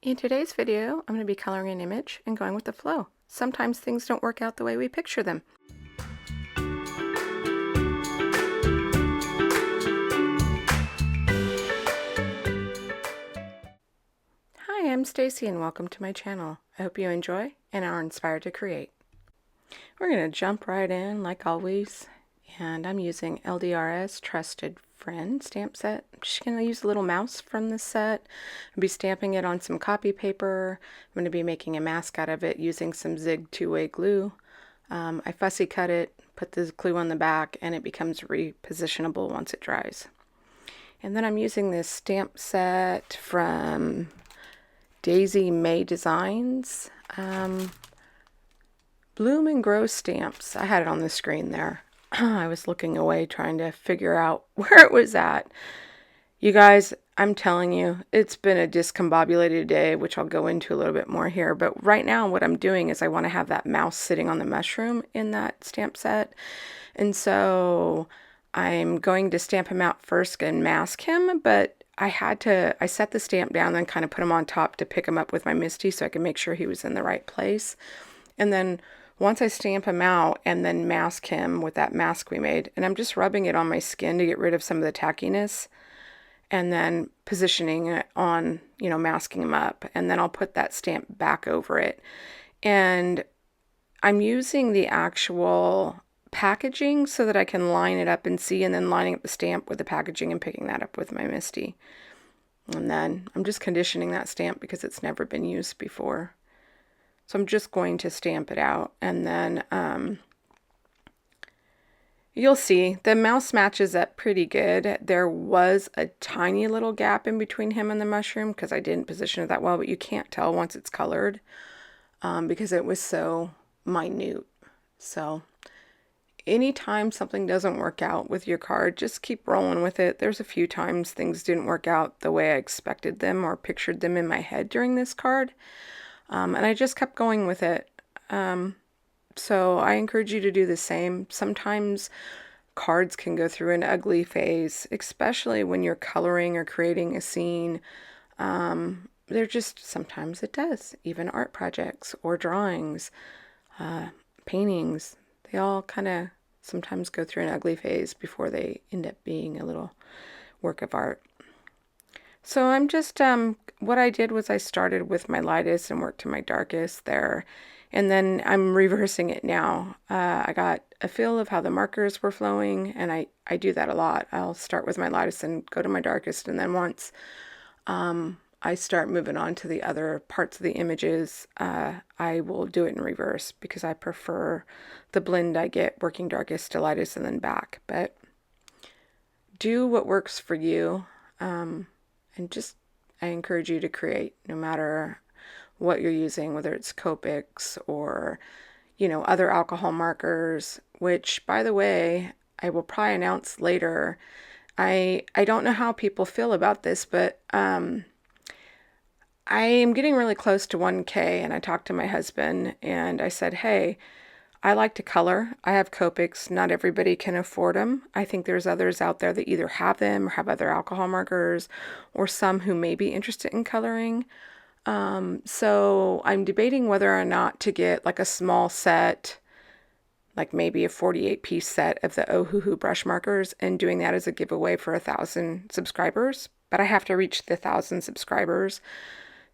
In today's video, I'm going to be coloring an image and going with the flow. Sometimes things don't work out the way we picture them. Hi, I'm Stacy and welcome to my channel. I hope you enjoy and are inspired to create. We're going to jump right in like always, and I'm using LDRS Trusted Friend stamp set. I'm just going to use a little mouse from this set. I'll be stamping it on some copy paper. I'm going to be making a mask out of it using some Zig two-way glue. I fussy cut it, put the glue on the back, and it becomes repositionable once it dries. And then I'm using this stamp set from Daisy May Designs. Bloom and Grow stamps. I had it on the screen there. I was looking away trying to figure out where it was at. You guys, I'm telling you, it's been a discombobulated day, which I'll go into a little bit more here. But right now what I'm doing is I want to have that mouse sitting on the mushroom in that stamp set. And so I'm going to stamp him out first and mask him, but I set the stamp down and kind of put him on top to pick him up with my MISTI so I can make sure he was in the right place. And then once I stamp him out and then mask him with that mask we made, and I'm just rubbing it on my skin to get rid of some of the tackiness, and then positioning it on, masking him up, and then I'll put that stamp back over it. And I'm using the actual packaging so that I can line it up and see, and then lining up the stamp with the packaging and picking that up with my MISTI. And then I'm just conditioning that stamp because it's never been used before. So I'm just going to stamp it out, and then you'll see the mouse matches up pretty good. There was a tiny little gap in between him and the mushroom because I didn't position it that well, but you can't tell once it's colored because it was so minute. So anytime something doesn't work out with your card, just keep rolling with it. There's a few times things didn't work out the way I expected them or pictured them in my head during this card. And I just kept going with it. So I encourage you to do the same. Sometimes cards can go through an ugly phase, especially when you're coloring or creating a scene. Sometimes it does. Even art projects or drawings, paintings, they all kind of sometimes go through an ugly phase before they end up being a little work of art. So I'm just, what I did was I started with my lightest and worked to my darkest there. And then I'm reversing it now. I got a feel of how the markers were flowing, and I do that a lot. I'll start with my lightest and go to my darkest, and then once I start moving on to the other parts of the images, I will do it in reverse because I prefer the blend I get working darkest to lightest and then back. But do what works for you. And I encourage you to create no matter what you're using, whether it's Copics or, other alcohol markers, which, by the way, I will probably announce later. I don't know how people feel about this, but I am getting really close to 1K, and I talked to my husband and I said, hey, I like to color. I have Copics. Not everybody can afford them. I think there's others out there that either have them or have other alcohol markers, or some who may be interested in coloring. So I'm debating whether or not to get like a small set, like maybe a 48-piece set of the Ohuhu brush markers, and doing that as a giveaway for 1,000 subscribers. But I have to reach the 1,000 subscribers.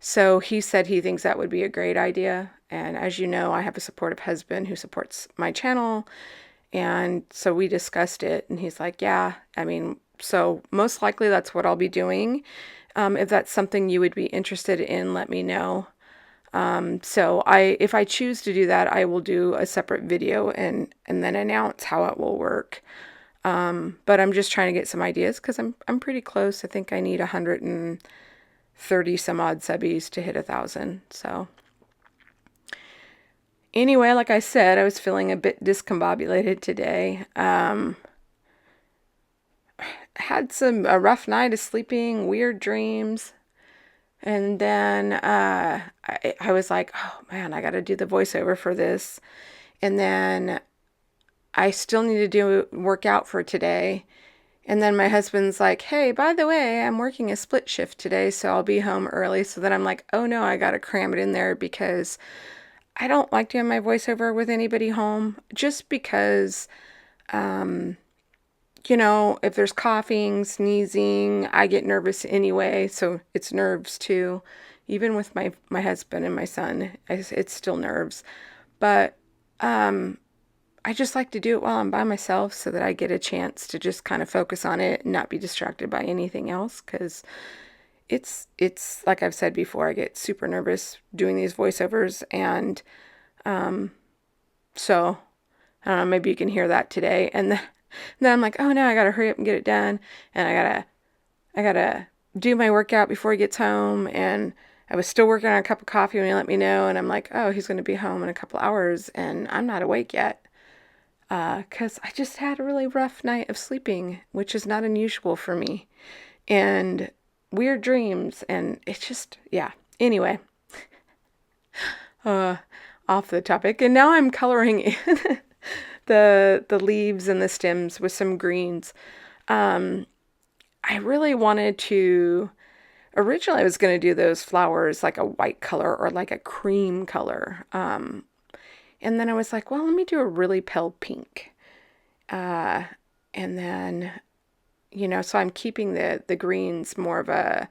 So he said he thinks that would be a great idea. And as you know, I have a supportive husband who supports my channel. And so we discussed it, and he's like, yeah, so most likely that's what I'll be doing. If that's something you would be interested in, let me know. If I choose to do that, I will do a separate video and then announce how it will work. But I'm just trying to get some ideas because I'm pretty close. I think I need 130 some odd subbies to hit 1,000. So anyway, like I said, I was feeling a bit discombobulated today. Had a rough night of sleeping, weird dreams. And then I was like, oh man, I got to do the voiceover for this. And then I still need to work out for today. And then my husband's like, hey, by the way, I'm working a split shift today, so I'll be home early. So then I'm like, oh no, I got to cram it in there because I don't like doing my voiceover with anybody home just because, if there's coughing, sneezing, I get nervous anyway. So it's nerves too. Even with my husband and my son, it's still nerves. But I just like to do it while I'm by myself so that I get a chance to just kind of focus on it and not be distracted by anything else because it's like I've said before, I get super nervous doing these voiceovers and so I don't know, maybe you can hear that today. And then I'm like, oh no, I gotta hurry up and get it done and I gotta do my workout before he gets home. And I was still working on a cup of coffee when he let me know, and I'm like, oh, he's gonna be home in a couple hours and I'm not awake yet. Because I just had a really rough night of sleeping, which is not unusual for me, and weird dreams, and it's just, yeah. Anyway, uh, off the topic, and now I'm coloring in the leaves and the stems with some greens. I really wanted to. Originally, I was going to do those flowers like a white color or like a cream color. And then I was like, well, let me do a really pale pink. Uh, and then, so I'm keeping the greens more of a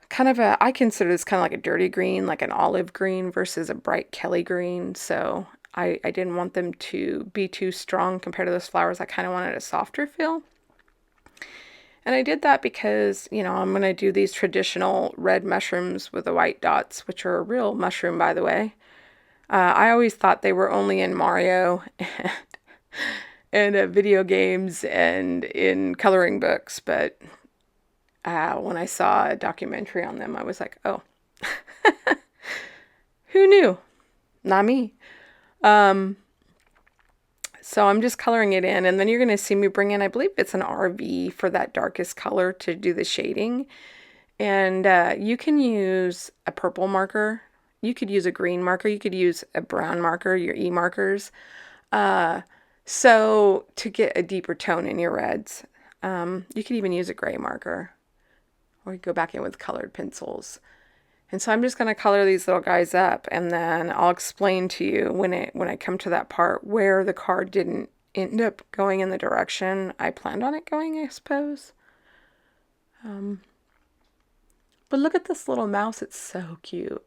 kind of I consider this kind of like a dirty green, like an olive green versus a bright Kelly green. So I didn't want them to be too strong compared to those flowers. I kind of wanted a softer feel. And I did that because, I'm going to do these traditional red mushrooms with the white dots, which are a real mushroom, by the way. I always thought they were only in Mario and video games and in coloring books, but when I saw a documentary on them, I was like, oh, who knew? Not me. So I'm just coloring it in, and then you're going to see me bring in, I believe it's an RV for that darkest color to do the shading. And you can use a purple marker. You could use a green marker. You could use a brown marker, your E markers. So to get a deeper tone in your reds, you could even use a gray marker, or you go back in with colored pencils. And so I'm just going to color these little guys up, and then I'll explain to you when I come to that part where the card didn't end up going in the direction I planned on it going, I suppose. But look at this little mouse. It's so cute.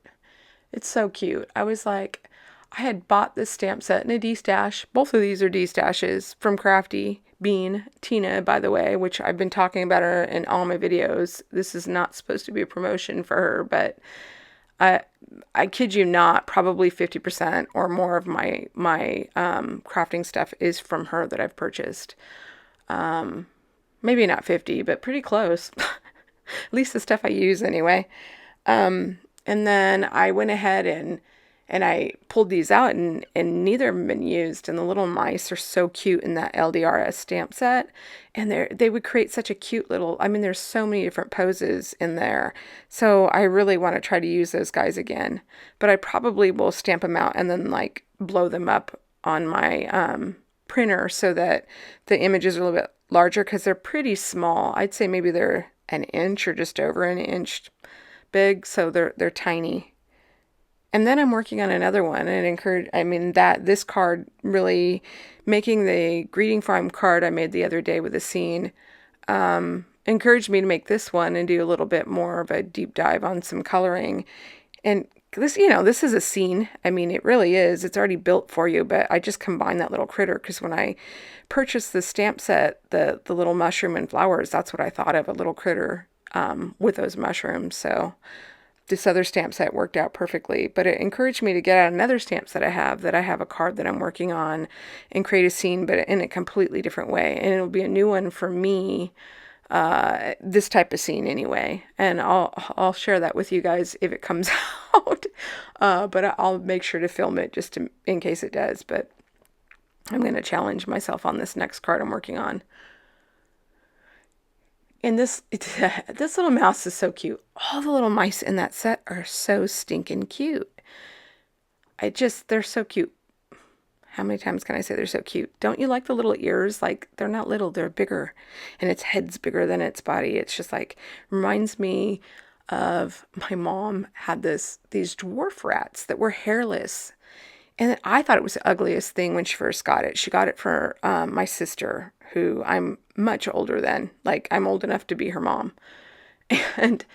It's so cute. I was like, I had bought this stamp set in a D-stash. Both of these are D-stashes from Crafty Bean. Tina, by the way, which I've been talking about her in all my videos. This is not supposed to be a promotion for her, but I kid you not, probably 50% or more of my crafting stuff is from her that I've purchased. Maybe not 50, but pretty close. At least the stuff I use anyway. And then I went ahead and I pulled these out, and neither of them been used. And the little mice are so cute in that LDRS stamp set. And they would create such a cute little, there's so many different poses in there. So I really want to try to use those guys again. But I probably will stamp them out and then like blow them up on my printer so that the images are a little bit larger, because they're pretty small. I'd say maybe they're an inch or just over an inch big. So they're tiny. And then I'm working on another one, and this card, really making the greeting farm card I made the other day with a scene, encouraged me to make this one and do a little bit more of a deep dive on some coloring. And this is a scene. It really is. It's already built for you, but I just combined that little critter because when I purchased the stamp set, the little mushroom and flowers, that's what I thought of, a little critter with those mushrooms. So this other stamp set worked out perfectly, but it encouraged me to get out another stamp set I have a card that I'm working on and create a scene, but in a completely different way. And it'll be a new one for me, this type of scene anyway. And I'll share that with you guys if it comes out. But I'll make sure to film it just in case it does. But I'm going to challenge myself on this next card I'm working on. And this little mouse is so cute. All the little mice in that set are so stinking cute. They're so cute. How many times can I say they're so cute? Don't you like the little ears? Like, they're not little, they're bigger. And its head's bigger than its body. It's just like, reminds me of my mom had these dwarf rats that were hairless. And I thought it was the ugliest thing when she first got it. She got it for my sister, who I'm much older than. Like, I'm old enough to be her mom. And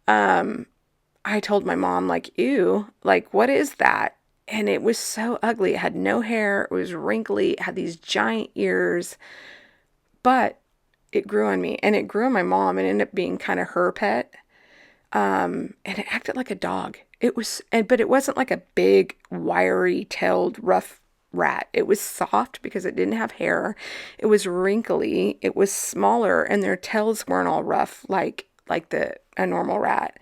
I told my mom, like, ew, like, what is that? And it was so ugly. It had no hair. It was wrinkly. It had these giant ears. But it grew on me. And it grew on my mom and ended up being kind of her pet. And it acted like a dog. But it wasn't like a big, wiry-tailed, rough rat. It was soft because it didn't have hair. It was wrinkly. It was smaller, and their tails weren't all rough like a normal rat.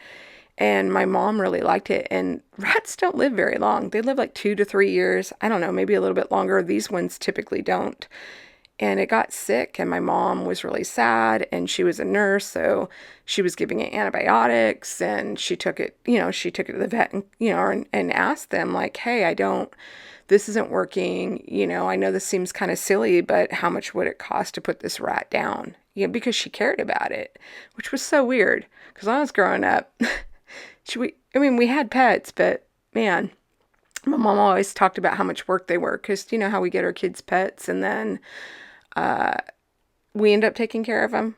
And my mom really liked it. And rats don't live very long. They live like 2 to 3 years. I don't know, maybe a little bit longer. These ones typically don't. And it got sick, and my mom was really sad, and she was a nurse, so she was giving it antibiotics, and she took it to the vet, and, and asked them, like, hey, this isn't working. I know this seems kind of silly, but how much would it cost to put this rat down? Because she cared about it, which was so weird, because when I was growing up, we had pets, but man, my mom always talked about how much work they were, because you know how we get our kids pets, and then we end up taking care of them.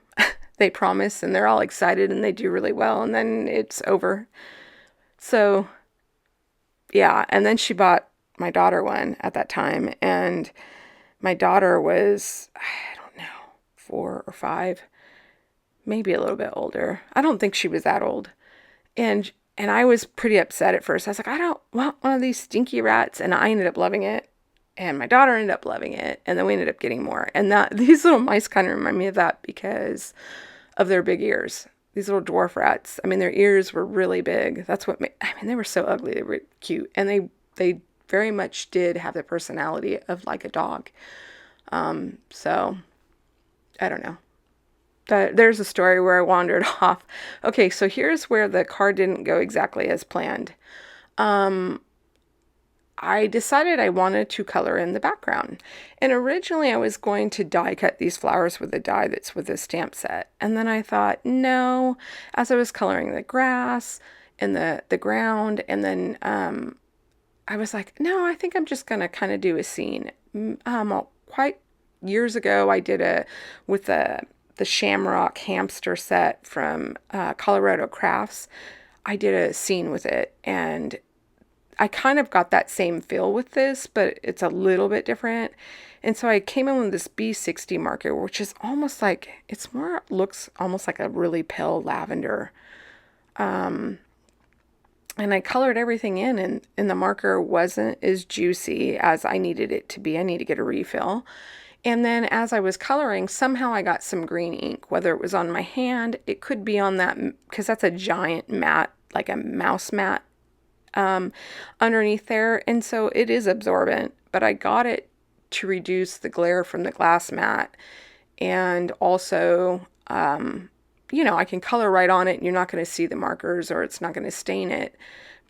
They promise, and they're all excited, and they do really well, and then it's over. So, yeah, and then she bought my daughter one at that time, and my daughter was, I don't know, 4 or 5, maybe a little bit older. I don't think she was that old. And I was pretty upset at first. I was like, I don't want one of these stinky rats, and I ended up loving it. And my daughter ended up loving it, and then we ended up getting more. And these little mice kind of remind me of that because of their big ears. These little dwarf rats. I mean, their ears were really big. That's what they were so ugly. They were cute, and they very much did have the personality of like a dog. So I don't know. There's a story where I wandered off. Okay, so here's where the car didn't go exactly as planned. I decided I wanted to color in the background. And originally I was going to die cut these flowers with a die that's with a stamp set. And then I thought, no, as I was coloring the grass and the ground, and then I was like, no, I think I'm just going to kind of do a scene. Quite years ago, I did with the Shamrock hamster set from Colorado Crafts. I did a scene with it, and I kind of got that same feel with this, but it's a little bit different. And so I came in with this B60 marker, which is almost like, looks almost like a really pale lavender. And I colored everything in, and the marker wasn't as juicy as I needed it to be. I need to get a refill. And then as I was coloring, somehow I got some green ink, whether it was on my hand, it could be on that, because that's a giant mat, like a mouse mat, underneath there. And so it is absorbent, but I got it to reduce the glare from the glass mat. And also, I can color right on it, and you're not going to see the markers, or it's not going to stain it.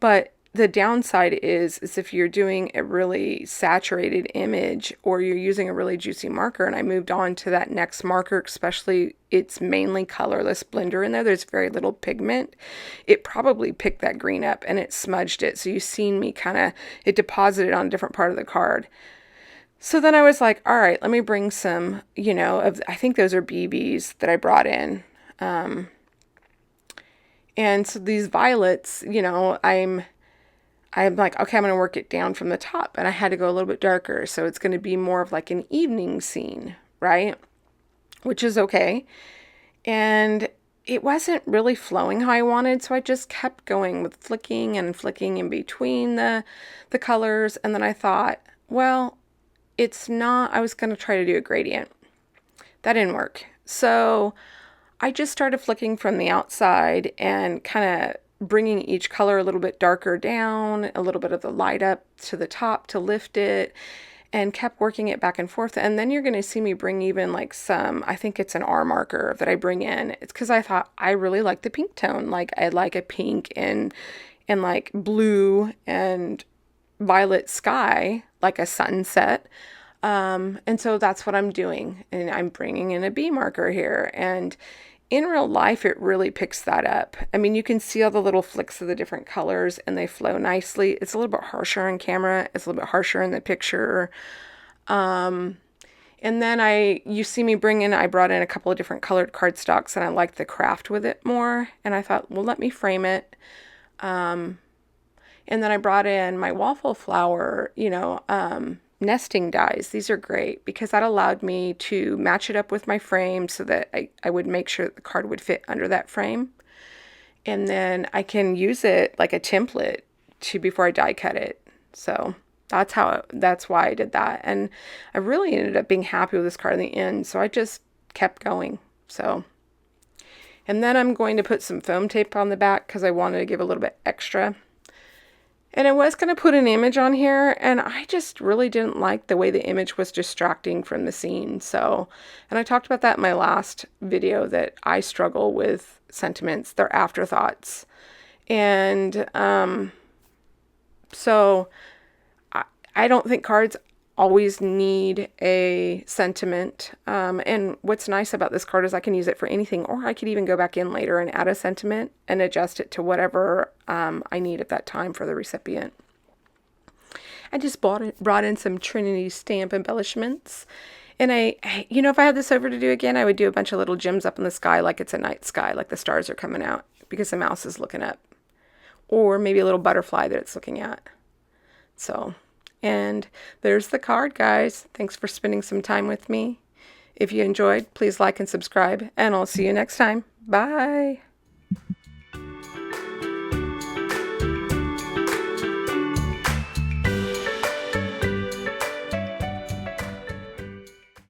But the downside is if you're doing a really saturated image, or you're using a really juicy marker, and I moved on to that next marker, especially it's mainly colorless blender in there, there's very little pigment, it probably picked that green up and it smudged it. So you've seen me it deposited on a different part of the card. So then I was like, all right, let me bring some, I think those are BBs that I brought in. And so these violets, I'm like, okay, I'm going to work it down from the top. And I had to go a little bit darker. So it's going to be more of like an evening scene, right? Which is okay. And it wasn't really flowing how I wanted. So I just kept going with flicking in between the colors. And then I thought, well, I was going to try to do a gradient. That didn't work. So I just started flicking from the outside and kind of bringing each color a little bit darker down, a little bit of the light up to the top to lift it, and kept working it back and forth. And then you're going to see me bring even like I think it's an R marker that I bring in. It's because I thought I really like the pink tone. Like I like a pink and like blue and violet sky. like a sunset. And so that's what I'm doing. And I'm bringing in a bee marker here. And in real life, it really picks that up. I mean, you can see all the little flicks of the different colors and they flow nicely. It's a little bit harsher on camera. It's a little bit harsher in the picture. And then you see me I brought in a couple of different colored cardstocks and I liked the craft with it more. And I thought, well, let me frame it. And then I brought in my waffle flower, nesting dies. These are great because that allowed me to match it up with my frame so that I would make sure that the card would fit under that frame. And then I can use it like a template before I die cut it. So that's why I did that. And I really ended up being happy with this card in the end. So I just kept going. And then I'm going to put some foam tape on the back because I wanted to give a little bit extra. And I was going to put an image on here, and I just really didn't like the way the image was distracting from the scene. And I talked about that in my last video, that I struggle with sentiments. They're afterthoughts. And so I don't think cards always need a sentiment. And what's nice about this card is I can use it for anything, or I could even go back in later and add a sentiment and adjust it to whatever I need at that time for the recipient. I just brought in some Trinity stamp embellishments. And if I had this over to do again, I would do a bunch of little gems up in the sky like it's a night sky, like the stars are coming out because the mouse is looking up. Or maybe a little butterfly that it's looking at. And there's the card, guys. Thanks for spending some time with me. If you enjoyed, please like and subscribe, and I'll see you next time. Bye.